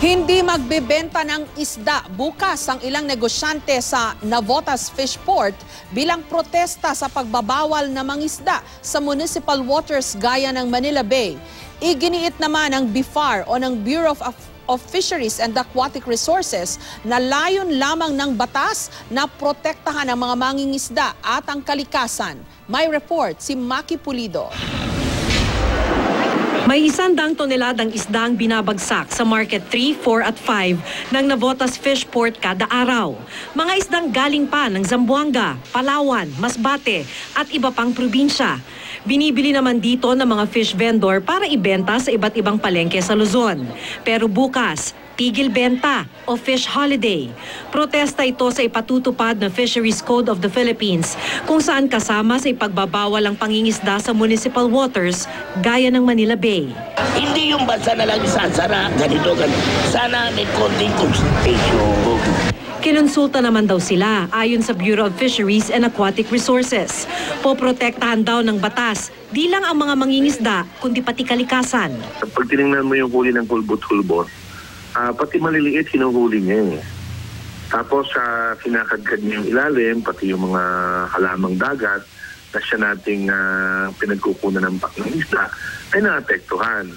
Hindi magbebenta ng isda bukas ang ilang negosyante sa Navotas Fish Port bilang protesta sa pagbabawal na mangisda sa municipal waters gaya ng Manila Bay. Iginiit naman ng BIFAR o ng Bureau of Fisheries and Aquatic Resources na layon lamang ng batas na protektahan ang mga mangingisda at ang kalikasan. May report si Maki Pulido. May 100 toneladang isda ang binabagsak sa Market 3, 4 at 5 ng Navotas Fish Port kada araw. Mga isdang galing pa ng Zamboanga, Palawan, Masbate at iba pang probinsya. Binibili naman dito ng mga fish vendor para ibenta sa iba't ibang palengke sa Luzon. Pero bukas, tigil benta o fish holiday. Protesta ito sa ipatutupad na Fisheries Code of the Philippines kung saan kasama sa ipagbabawal ang pangingisda sa municipal waters gaya ng Manila Bay. Hindi yung bansa na lang isasara, ganito. Sana may konting consultation. Kinonsulta naman daw sila ayon sa Bureau of Fisheries and Aquatic Resources. Poprotektahan daw ng batas di lang ang mga mangingisda kundi pati kalikasan. Pag tinignan mo yung huli ng kulbot-hulbot, pati maliliit hinuhuli niya eh. Tapos kinakadkad niya yung ilalim, pati yung mga halamang dagat na siya nating pinagkukunan ng isda ay naapektuhan.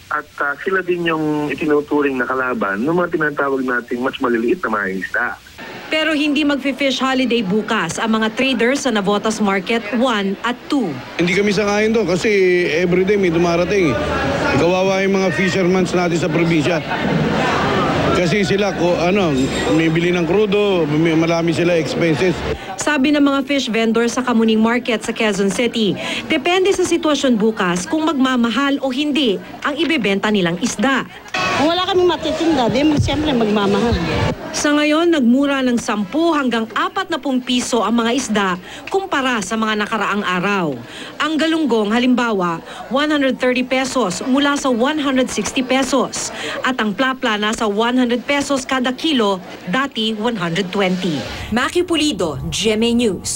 At sila din yung itinuturing na kalaban ng mga tinatawag nating mas maliliit na mga isda. Pero hindi magfi-fish holiday bukas ang mga traders sa Navotas Market 1 at 2. Hindi kami sangayon doon kasi everyday may dumarating. Kawawa yung mga fishermen natin sa probinsya. Kasi sila, may bili ng krudo, marami sila expenses. Sabi ng mga fish vendors sa Kamuning Market sa Quezon City, depende sa sitwasyon bukas kung magmamahal o hindi ang ibebenta nilang isda. Kung wala kaming matitinda, siyempre magmamahal. Sa ngayon, nagmura ng 10 hanggang 40 piso ang mga isda kumpara sa mga nakaraang araw. Ang galunggong, halimbawa, 130 pesos mula sa 160 pesos. At ang plapla nasa 100 pesos kada kilo, dati 120. Maki Pulido, GMA News.